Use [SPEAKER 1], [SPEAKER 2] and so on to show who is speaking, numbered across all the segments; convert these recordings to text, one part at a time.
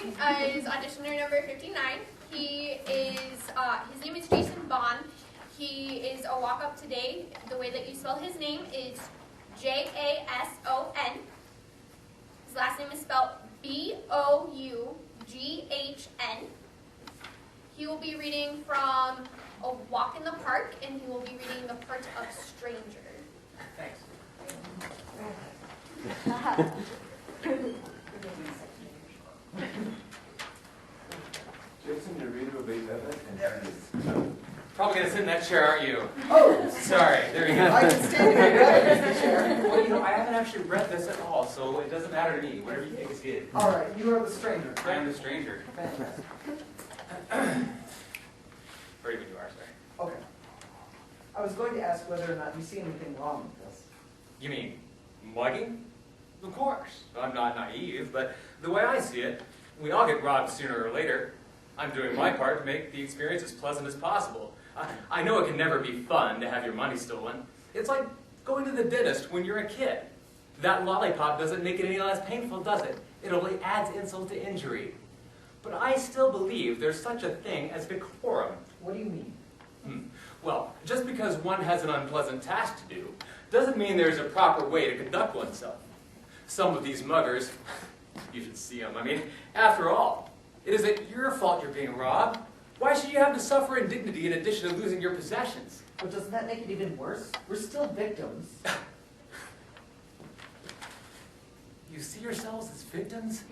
[SPEAKER 1] evening is auditioner number 59. He is, his name is Jason Bond. He is a walk-up today. The way that you spell his name is Jason. His last name is spelled Boughn. He will be reading from A Walk in the Park, and he will be reading the part of Stranger.
[SPEAKER 2] Thanks.
[SPEAKER 3] Jason, your reader will be Evan.
[SPEAKER 2] There it is. Probably going to sit in that chair, aren't you?
[SPEAKER 3] Oh!
[SPEAKER 2] Sorry, there you go.
[SPEAKER 3] I can stand here, right? In the chair.
[SPEAKER 2] Well, you know, I haven't actually read this at all, so it doesn't matter to me. Whatever you think is good.
[SPEAKER 3] All right, you are the stranger.
[SPEAKER 2] I am the stranger.
[SPEAKER 3] Fantastic.
[SPEAKER 2] Or even you are, sorry.
[SPEAKER 3] Okay. I was going to ask whether or not you see anything wrong with this.
[SPEAKER 2] You mean mugging? Of course. I'm not naive, but the way I see it, we all get robbed sooner or later. I'm doing my part to make the experience as pleasant as possible. I know it can never be fun to have your money stolen. It's like going to the dentist when you're a kid. That lollipop doesn't make it any less painful, does it? It only adds insult to injury. But I still believe there's such a thing as decorum.
[SPEAKER 3] What do you mean?
[SPEAKER 2] Well, just because one has an unpleasant task to do, doesn't mean there's a proper way to conduct oneself. Some of these muggers, you should see them. I mean, after all, it isn't your fault you're being robbed. Why should you have to suffer indignity in addition to losing your possessions?
[SPEAKER 3] But doesn't that make it even worse? We're still victims.
[SPEAKER 2] You see yourselves as victims?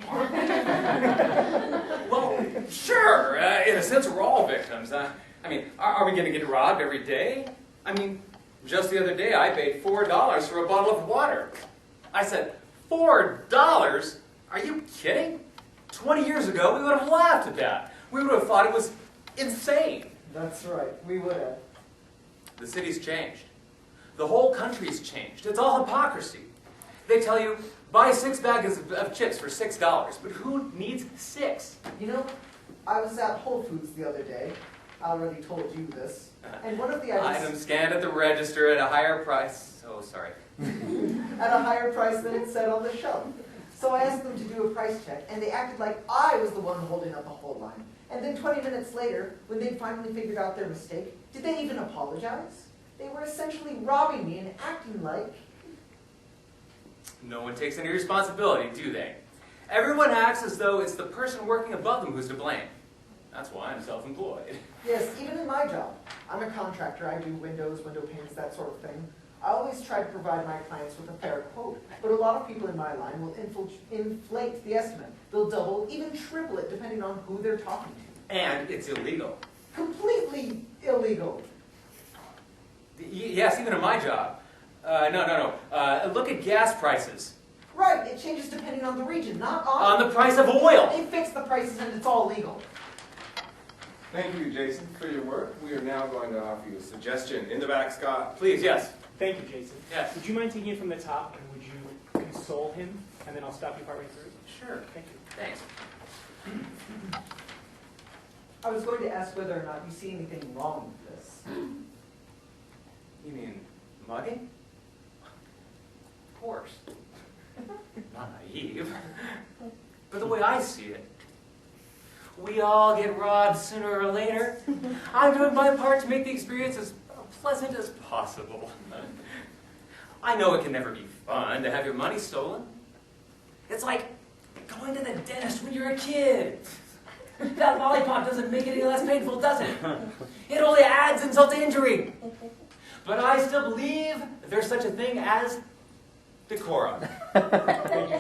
[SPEAKER 2] Well, sure, in a sense we're all victims. I mean, are we going to get robbed every day? I mean, just the other day I paid $4 for a bottle of water. I said, $4? Are you kidding? 20 years ago we would have laughed at that. We would have thought it was insane.
[SPEAKER 3] That's right, we would have.
[SPEAKER 2] The city's changed. The whole country's changed. It's all hypocrisy. They tell you, buy 6 bags of chips for $6, but who needs 6?
[SPEAKER 3] You know, I was at Whole Foods the other day. I already told you this. And one of the
[SPEAKER 2] items scanned at the register at a higher price. Oh, sorry.
[SPEAKER 3] At a higher price than it said on the shelf. So I asked them to do a price check, and they acted like I was the one holding up the whole line. And then 20 minutes later, when they'd finally figured out their mistake, did they even apologize? They were essentially robbing me and acting like...
[SPEAKER 2] No one takes any responsibility, do they? Everyone acts as though it's the person working above them who's to blame. That's why I'm self-employed.
[SPEAKER 3] Yes, even in my job. I'm a contractor. I do windows, window panes, that sort of thing. I always try to provide my clients with a fair quote, but a lot of people in my line will inflate the estimate. They'll double, even triple it, depending on who they're talking to.
[SPEAKER 2] And it's illegal.
[SPEAKER 3] Completely illegal.
[SPEAKER 2] Yes, even in my job. No. Look at gas prices.
[SPEAKER 3] Right, it changes depending on the region, not on...
[SPEAKER 2] On the price of oil.
[SPEAKER 3] They fix the prices and it's all legal.
[SPEAKER 4] Thank you, Jason, for your work. We are now going to offer you a suggestion. In the back, Scott.
[SPEAKER 2] Please, yes.
[SPEAKER 5] Thank you, Jason.
[SPEAKER 2] Yes.
[SPEAKER 5] Would you mind taking it from the top, and would you console him, and then I'll stop you partway through?
[SPEAKER 2] Sure.
[SPEAKER 5] Thank you.
[SPEAKER 2] Thanks.
[SPEAKER 3] I was going to ask whether or not you see anything wrong with this.
[SPEAKER 2] You mean mugging? Of course. Not naive. But the way I see it, we all get robbed sooner or later. I'm doing my part to make the experience as pleasant as possible. I know it can never be fun to have your money stolen. It's like going to the dentist when you're a kid. That lollipop doesn't make it any less painful, does it? It only adds insult to injury. But I still believe that there's such a thing as decorum.
[SPEAKER 5] Thank you,